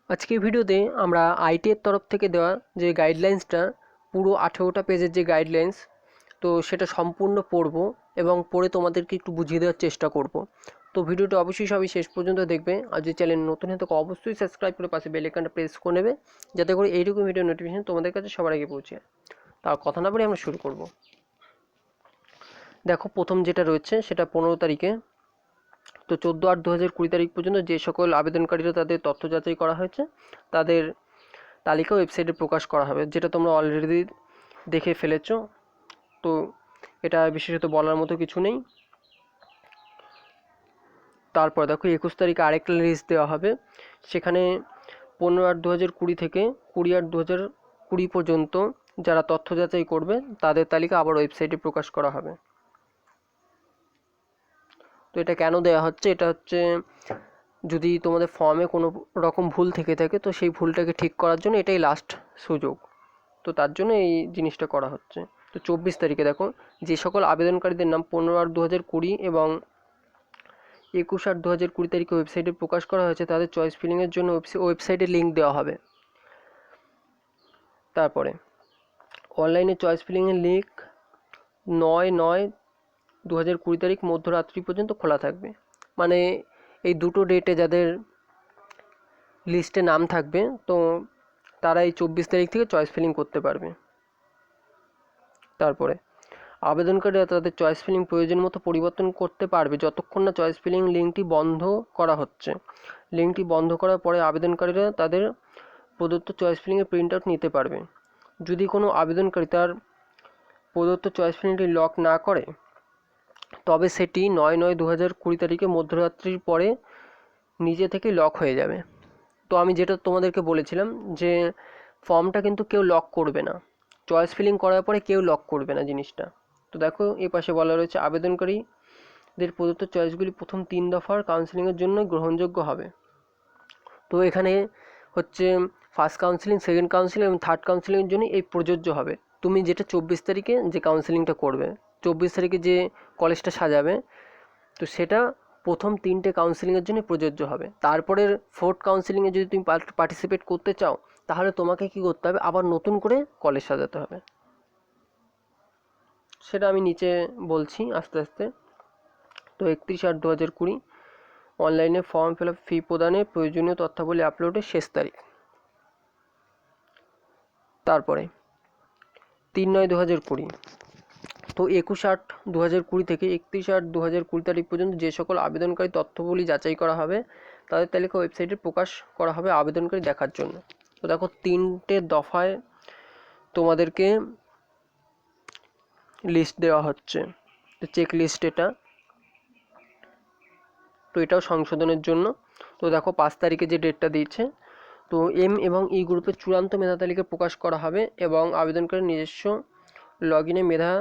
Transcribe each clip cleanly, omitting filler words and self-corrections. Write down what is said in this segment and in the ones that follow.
আজকের ভিডিওতে আমরা আইটি এর তরফ থেকে দেওয়া যে গাইডলাইন্সটা পুরো 18টা পেজের যে গাইডলাইন্স তো সেটা সম্পূর্ণ পড়ব এবং পড়ে তোমাদেরকে একটু বুঝিয়ে দেওয়ার চেষ্টা করব। তো ভিডিওটা অবশ্যই সবাই শেষ পর্যন্ত দেখবে, আর যে চ্যানেল নতুন হয়ে থাকে অবশ্যই সাবস্ক্রাইব করে পাশে বেল আইকনটা প্রেস করে নেবে, যাতে করে এইরকম ভিডিও নোটিফিকেশন তোমাদের কাছে সবার আগে পৌঁছে। তার কথা না বলে আমরা শুরু করব। দেখো, প্রথম যেটা রয়েছে সেটা 15 তারিখে। তো 14/8/2020 তারিখ পর্যন্ত যে সকল আবেদনকারীরা তাদের তথ্য যাচাই করা হয়েছে তাদের তালিকা ওয়েবসাইটে প্রকাশ করা হবে, যেটা তোমরা অলরেডি দেখে ফেলেছো। তো এটা বিশেষত বলার মতো কিছু নেই। তারপর দেখো 21 তারিখে আরেকটা লিস্ট দেওয়া হবে, সেখানে 15/8/2020 থেকে 20/8/2020 পর্যন্ত যারা তথ্য যাচাই করবে তাদের তালিকা আবার ওয়েবসাইটে প্রকাশ করা হবে। তো এটা কেন দেওয়া হচ্ছে, এটা হচ্ছে যদি তোমাদের ফর্মে কোনো রকম ভুল থেকে থাকে তো সেই ভুলটাকে ঠিক করার জন্য এটাই লাস্ট সুযোগ। তো তার জন্য এই জিনিসটা করা হচ্ছে। তো 24 তারিখে দেখো, যে সকল আবেদনকারীদের নাম 15/8/2020 এবং 21/8/2020 তারিখে ওয়েবসাইটে প্রকাশ করা হয়েছে তাদের চয়েস ফিলিংয়ের জন্য ওয়েবসাইটে লিঙ্ক দেওয়া হবে। তারপরে অনলাইনে চয়েস ফিলিংয়ের লিঙ্ক 9/9/2020 তারিখ মধ্যরাত্রি পর্যন্ত খোলা থাকবে। মানে এই দুটো ডেটে যাদের লিস্টে নাম থাকবে তো তারা এই 24 তারিখ থেকে চয়েস ফিলিং করতে পারবে। তারপরে আবেদনকারীরা তাদের চয়েস ফিলিং প্রয়োজন মতো পরিবর্তন করতে পারবে যতক্ষণ না চয়েস ফিলিং লিঙ্কটি বন্ধ করা হচ্ছে। লিঙ্কটি বন্ধ করার পরে আবেদনকারীরা তাদের প্রদত্ত চয়েস ফিলিংয়ের প্রিন্ট আউট নিতে পারবে। যদি কোনো আবেদনকারী তার প্রদত্ত চয়েস ফিলিংটি লক না করে তবে সেটি 9/9/2020 তারিখে মধ্যরাত্রির পরে নিজে থেকেই লক হয়ে যাবে। তো আমি যেটা তোমাদেরকে বলেছিলাম যে ফর্মটা কিন্তু কেউ লক করবে না, চয়েস ফিলিং করার পরে কেউ লক করবে না জিনিসটা। তো দেখো এই পাশে বলা রয়েছে আবেদনকারীদের প্রদত্ত চয়েসগুলি প্রথম 3 দফার কাউন্সেলিংয়ের জন্য গ্রহণযোগ্য হবে। তো এখানে হচ্ছে ফার্স্ট কাউন্সেলিং, সেকেন্ড কাউন্সেলিং এবং থার্ড কাউন্সেলিংয়ের জন্য এই প্রযোজ্য হবে। তুমি যেটা 24 তারিখে যে কাউন্সেলিংটা করবে, 24 তারিখে যে কলেজটা সাজাবে, তো সেটা প্রথম 3টে কাউন্সেলিংয়ের জন্য প্রযোজ্য হবে। তারপরের ফোর্থ কাউন্সেলিংয়ে যদি তুমি পার্টিসিপেট করতে চাও তাহলে তোমাকে কি করতে হবে, আবার নতুন করে কলেজ সাজাতে হবে। সেটা আমি নিচে বলছি আস্তে আস্তে। তো 31/8/2020 অনলাইনে ফর্ম ফিল আপ ফি প্রদানের প্রয়োজনীয় তথ্যাবলী আপলোডের শেষ তারিখ। তারপরে 3/9/2020। তো 21/8/2020 থেকে 31/8/2020 তারিখ পর্যন্ত যে সকল আবেদনকারী তথ্যবলী যাচাই করা হবে তাদের তালিকা ওয়েবসাইটে প্রকাশ করা হবে আবেদনকারী দেখার জন্য। তো দেখো 3টে দফায় তোমাদেরকে লিস্ট দেওয়া হচ্ছে। তো চেক লিস্ট এটা, তো এটাও সংশোধনের জন্য। তো দেখো 5 তারিখে যে ডেটটা দিয়েছে, তো এম এবং ই গ্রুপের চূড়ান্ত মেধা তালিকা প্রকাশ করা হবে এবং আবেদনকারীর নিজস্ব লগ ইনে মেধা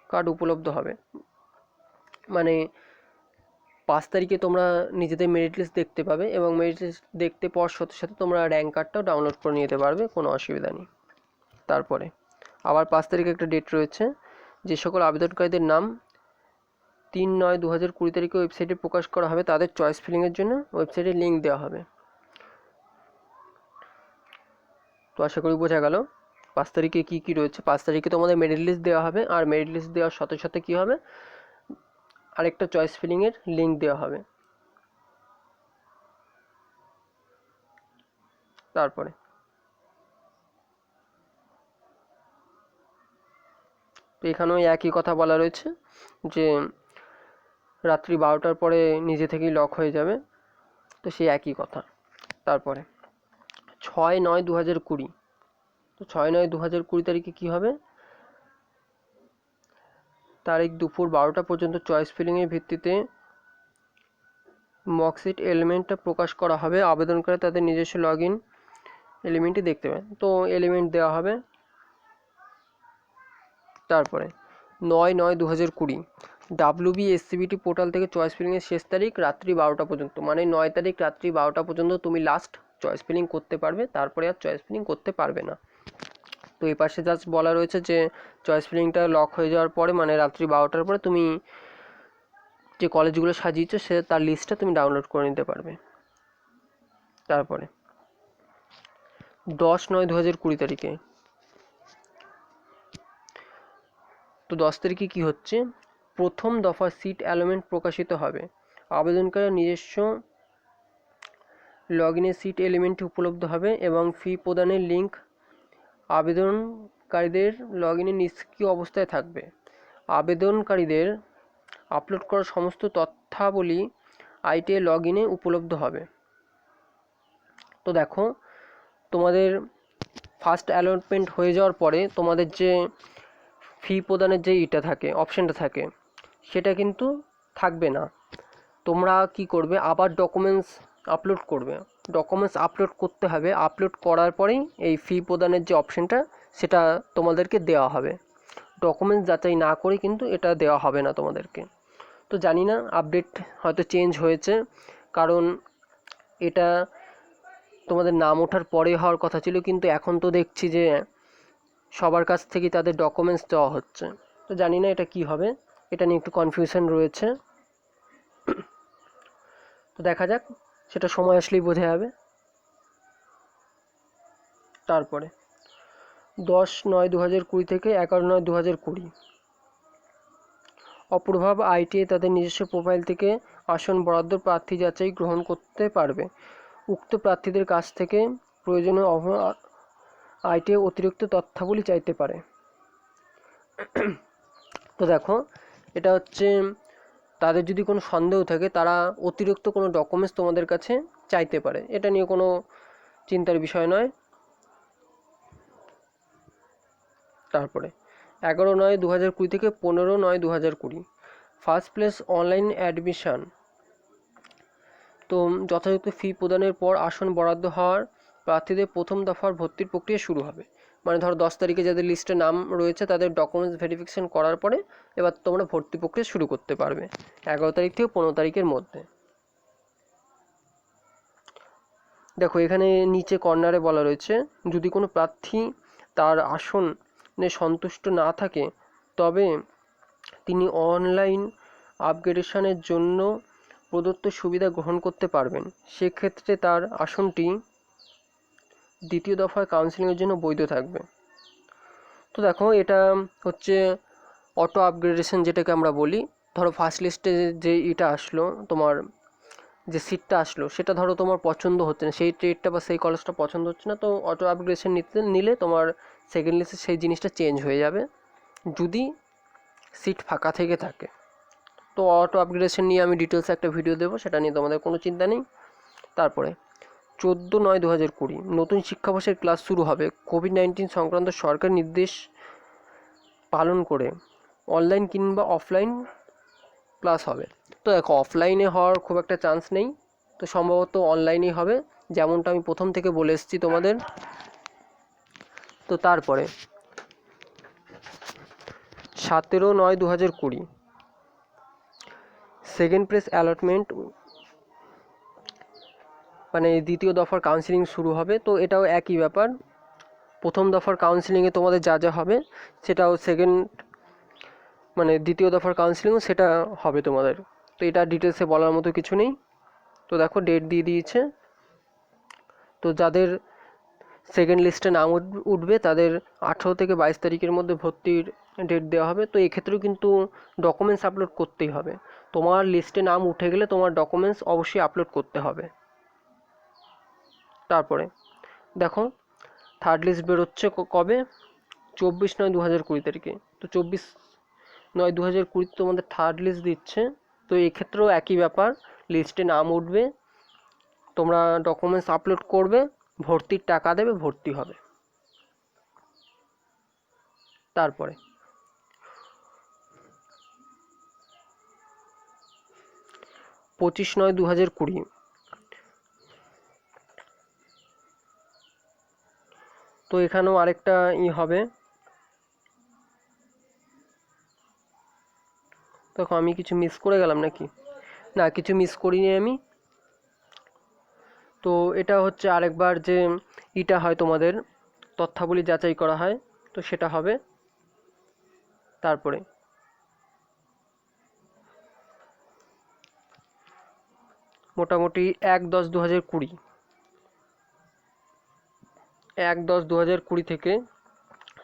কার্ড উপলব্ধ হবে। মানে 5 তারিখে তোমরা নিজেদের মেরিট লিস্ট দেখতে পাবে এবং মেরিট লিস্ট দেখতে পাওয়ার সাথে সাথে তোমরা র্যাঙ্ক কার্ডটাও ডাউনলোড করে নিতে পারবে, কোনো অসুবিধা নেই। তারপরে আবার 5 তারিখে একটা ডেট রয়েছে, যে সকল আবেদনকারীদের নাম 3/9/2020 তারিখে ওয়েবসাইটে প্রকাশ করা হবে তাদের চয়েস ফিলিংয়ের জন্য ওয়েবসাইটে লিঙ্ক দেওয়া হবে। তো আশা করি বোঝা গেল 5 তারিখে কী কী রয়েছে। 5 তারিখে তোমাদের মেরিট লিস্ট দেওয়া হবে, আর মেরিট লিস্ট দেওয়ার সাথে সাথে কী হবে, আরেকটা চয়েস ফিলিংয়ের লিঙ্ক দেওয়া হবে। তারপরে তো এখানেও একই কথা বলা রয়েছে যে রাত্রি 12টার পরে নিজে থেকেই লক হয়ে যাবে, তো সেই একই কথা। তারপরে 6/9/2020। তো 6/9/2020 তারিখে কী হবে, তারিখ দুপুর 12টা পর্যন্ত চয়েস ফিলিংয়ের ভিত্তিতে মকশিট এলিমেন্টটা প্রকাশ করা হবে। আবেদনকারী তাদের নিজস্ব লগ ইন এলিমেন্টটি দেখতে পাবে, তো এলিমেন্ট দেওয়া হবে। তারপরে 9/9/2020 WBSCBT পোর্টাল থেকে চয়েস ফিলিংয়ের শেষ তারিখ রাত্রি 12টা পর্যন্ত। মানে 9 তারিখ রাত্রি 12টা পর্যন্ত তুমি লাস্ট চয়েস ফিলিং করতে পারবে, তারপরে আর চয়েস ফিলিং করতে পারবে না। তো এই পাশে জাস্ট বলা রয়েছে যে চয়েস ফিলিংটা লক হয়ে যাওয়ার পরে মানে রাত্রি 12টার পরে তুমি যে কলেজগুলো সাজিয়েছো সে তার লিস্টটা তুমি ডাউনলোড করে নিতে পারবে। তারপরে 10/9/2020 তারিখে। তো 10 তারিখে কি হচ্ছে, প্রথম দফা সিট অ্যালটমেন্ট প্রকাশিত হবে। আবেদনকারীর নিজস্ব লগ ইনে সিট এলিমেন্টটি উপলব্ধ হবে এবং ফি প্রদানের লিঙ্ক আবেদনকারীদের লগ ইনে নিষ্ক্রিয় অবস্থায় থাকবে। আবেদনকারীদের আপলোড করা সমস্ত তথ্যাবলী আইটিএ লগ ইনে উপলব্ধ হবে। তো দেখো, তোমাদের ফার্স্ট অ্যালটমেন্ট হয়ে যাওয়ার পরে তোমাদের যে ফি প্রদানের যে অপশানটা থাকে সেটা কিন্তু থাকবে না। তোমরা কি করবে, আবার ডকুমেন্টস আপলোড করবে। ডকুমেন্টস আপলোড করতে হবে, আপলোড করার পরেই এই ফি প্রদানের যে অপশানটা সেটা তোমাদেরকে দেওয়া হবে। ডকুমেন্টস যাচাই না করে কিন্তু এটা দেওয়া হবে না তোমাদেরকে। তো জানি না, আপডেট হয়তো চেঞ্জ হয়েছে, কারণ এটা তোমাদের নাম ওঠার পরে হওয়ার কথা ছিল, কিন্তু এখন তো দেখছি যে সবার কাছ থেকে তাদের ডকুমেন্টস দেওয়া হচ্ছে। তো জানি না এটা কি হবে, এটা নিয়ে একটু কনফিউশন রয়েছে। তো দেখা যাক, সেটা সময় আসলেই বোঝা যাবে। তারপরে 10/9/2020 থেকে 11/9/2020 অপূর্ভাব আইটিআই তাদের নিজস্ব প্রোফাইল থেকে আসন বরাদ্দ প্রার্থী যাচাই গ্রহণ করতে পারবে। উক্ত প্রার্থীদের কাছ থেকে প্রয়োজনীয় আইটিআই অতিরিক্ত তথ্যাবলী চাইতে পারে। তো দেখো, এটা হচ্ছে তাদের যদি কোনো সন্দেহ থাকে তারা অতিরিক্ত কোনো ডকুমেন্টস তোমাদের কাছে চাইতে পারে, এটা নিয়ে কোনো চিন্তার বিষয় নয়। তারপরে 11/9/2020 থেকে 15/9/2020 ফার্স্ট প্লেস অনলাইন অ্যাডমিশন। তো যথাযথ ফি প্রদানের পর আসন বরাদ্দ হওয়ার প্রার্থীদের প্রথম দফার ভর্তির প্রক্রিয়া শুরু হবে। মানে ধরো 10 তারিখে যাদের লিস্টে নাম রয়েছে তাদের ডকুমেন্টস ভেরিফিকেশন করার পরে এবার তোমরা ভর্তি প্রক্রিয়া শুরু করতে পারবে 11 তারিখ থেকে 15 তারিখের মধ্যে। দেখো, এখানে নিচে কর্নারে বলা রয়েছে, যদি কোনো প্রার্থী তার আসনে সন্তুষ্ট না থাকে তবে তিনি অনলাইন আপগ্রেডেশনের জন্য প্রদত্ত সুবিধা গ্রহণ করতে পারবেন। সেক্ষেত্রে তার আসনটি দ্বিতীয় দফায় কাউন্সেলিংয়ের জন্য বৈধ থাকবে। তো দেখো, এটা হচ্ছে অটো আপগ্রেডেশন যেটাকে আমরা বলি। ধরো ফার্স্ট লিস্টে যে এটা আসলো, তোমার যে সিটটা আসলো সেটা ধরো তোমার পছন্দ হচ্ছে না, সেই ট্রেডটা বা সেই কলেজটা পছন্দ হচ্ছে না, তো অটো আপগ্রেডেশন নিলে তোমার সেকেন্ড লিস্টে সেই জিনিসটা চেঞ্জ হয়ে যাবে যদি সিট ফাঁকা থেকে থাকে। তো অটো আপগ্রেডেশন নিয়ে আমি ডিটেলসে একটা ভিডিও দেবো, সেটা নিয়ে তোমাদের কোনো চিন্তা নেই। তারপরে 14/9/2020 নতুন শিক্ষাবর্ষের ক্লাস শুরু হবে। কোভিড-19 সংক্রান্ত সরকার নির্দেশ পালন করে অনলাইন কিংবা অফলাইন ক্লাস হবে। তো দেখো, অফলাইনে হওয়ার খুব একটা চান্স নেই, তো সম্ভবত অনলাইনেই হবে, যেমনটা আমি প্রথম থেকে বলে এসেছি তোমাদের। তো তারপরে 17/9/2020 সেকেন্ড প্লেস অ্যালটমেন্ট, মানে দ্বিতীয় দফার কাউন্সেলিং শুরু হবে। তো এটাও একই ব্যাপার, প্রথম দফার কাউন্সেলিংয়ে তোমাদের যা যা হবে সেটাও দ্বিতীয় দফার কাউন্সেলিংও সেটা হবে তোমাদের। তো এটা ডিটেলসে বলার মতো কিছু নেই। তো দেখো, ডেট দিয়ে দিয়েছে। তো যাদের সেকেন্ড লিস্টে নাম উঠবে তাদের 18 থেকে 22 তারিখের মধ্যে ভর্তির ডেট দেওয়া হবে। তো এক্ষেত্রেও কিন্তু ডকুমেন্টস আপলোড করতেই হবে। তোমার লিস্টে নাম উঠে গেলে তোমার ডকুমেন্টস অবশ্যই আপলোড করতে হবে। তারপরে দেখো, থার্ড লিস্ট বেরোচ্ছে কবে, 24/9/2020 তারিখে। তো 24/9/2020 তোমাদের থার্ড লিস্ট দিচ্ছে। তো এক্ষেত্রেও একই ব্যাপার, লিস্টে নাম উঠবে, তোমরা ডকুমেন্টস আপলোড করবে, ভর্তির টাকা দেবে, ভর্তি হবে। তারপরে 25/9/2020 তো এখানেও আরেকটা হবে। দেখো, আমি কিছু মিস করে গেলাম নাকি? না, কিছু মিস করিনি আমি। তো এটা হচ্ছে আরেকবার যে এটা হয়, তোমাদের তথ্যাবলী যাচাই করা হয়, তো সেটা হবে। তারপরে মোটামুটি 1/10/2020 1/10/2020 থেকে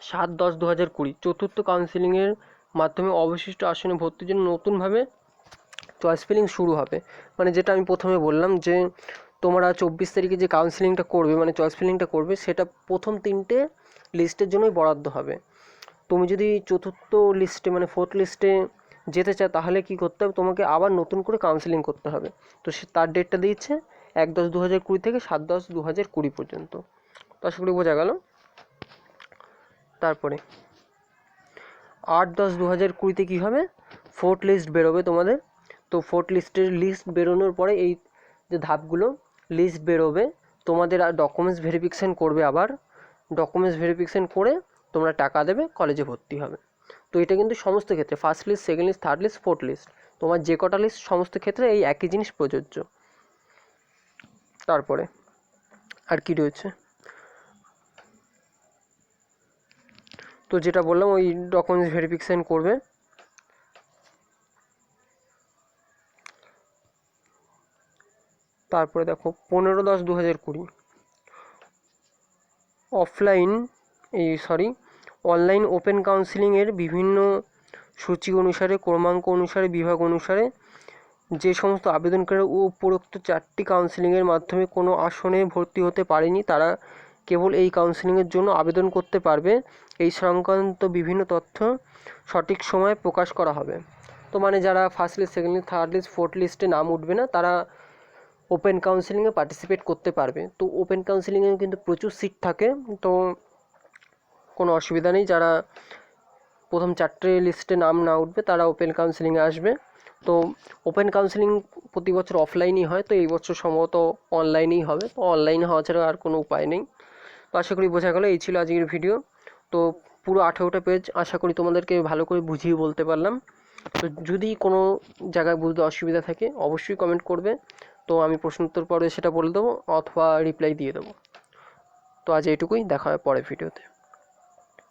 7/10/2020 চতুর্থ কাউন্সিলিংয়ের মাধ্যমে অবশিষ্ট আসনে ভর্তির জন্য নতুনভাবে চয়েস ফিলিং শুরু হবে। মানে যেটা আমি প্রথমে বললাম যে তোমরা 24 তারিখে যে কাউন্সিলিংটা করবে মানে চয়েস ফিলিংটা করবে সেটা প্রথম 3টে লিস্টের জন্যই বরাদ্দ হবে। তুমি যদি চতুর্থ লিস্টে মানে 4th লিস্টে যেতে চাও তাহলে কি করতে হবে, তোমাকে আবার নতুন করে কাউন্সিলিং করতে হবে। তো সে তার ডেটটা দিয়েছে 1/10/2020 থেকে 7/10/2020 পর্যন্ত। তো আশা করি বোঝা গেল। তারপরে 8/10/2020 কী হবে, 4th লিস্ট বেরোবে তোমাদের। তো 4th লিস্টের লিস্ট বেরোনোর পরে এই যে ধাপগুলো লিস্ট বেরোবে, তোমাদের আর ডকুমেন্টস ভেরিফিকেশান করবে, আবার ডকুমেন্টস ভেরিফিকেশান করে তোমরা টাকা দেবে, কলেজে ভর্তি হবে। তো এটা কিন্তু সমস্ত ক্ষেত্রে 1st list, 2nd list, 3rd list, 4th list, তোমার যে কটা লিস্ট সমস্ত ক্ষেত্রে এই একই জিনিস প্রযোজ্য। তারপরে আর কি রয়েছে, তো যেটা বললাম ওই ডকুমেন্টস ভেরিফিকেশান করবে। তারপরে দেখো 15/10/2020 অনলাইন ওপেন কাউন্সিলিংয়ের বিভিন্ন সূচি অনুসারে, ক্রমাঙ্ক অনুসারে, বিভাগ অনুসারে যে সমস্ত আবেদনকারী উপরোক্ত 4টি কাউন্সিলিংয়ের মাধ্যমে কোনো আসনে ভর্তি হতে পারেনি তারা কেবল এই কাউন্সিলিংয়ের জন্য আবেদন করতে পারবে। এই সংক্রান্ত বিভিন্ন তথ্য সঠিক সময়ে প্রকাশ করা হবে। তো মানে যারা 1st list, 2nd list, 3rd list, 4th লিস্টে নাম উঠবে না তারা ওপেন কাউন্সিলিংয়ে পার্টিসিপেট করতে পারবে। তো ওপেন কাউন্সিলিংয়ে কিন্তু প্রচুর সিট থাকে, তো কোনো অসুবিধা নেই। যারা প্রথম 4টে লিস্টে নাম না উঠবে তারা ওপেন কাউন্সিলিংয়ে আসবে। তো ওপেন কাউন্সিলিং প্রতি বছর অফলাইনই হয়, তো এই বছর সম্ভবত অনলাইনেই হবে। তো অনলাইনে হওয়া ছাড়া আর কোনো উপায় নেই। তো আশা করি বোঝা গেল। এই ছিল আজকের ভিডিও। তো পুরো 18টা পেজ আশা করি তোমাদেরকে ভালো করে বুঝিয়ে বলতে পারলাম। তো যদি কোনো জায়গায় বুঝতে অসুবিধা থাকে অবশ্যই কমেন্ট করবে, তো আমি প্রশ্নোত্তর পরে সেটা বলে দেবো অথবা রিপ্লাই দিয়ে দেবো। তো আজ এইটুকুই, দেখা হয় পরের ভিডিওতে।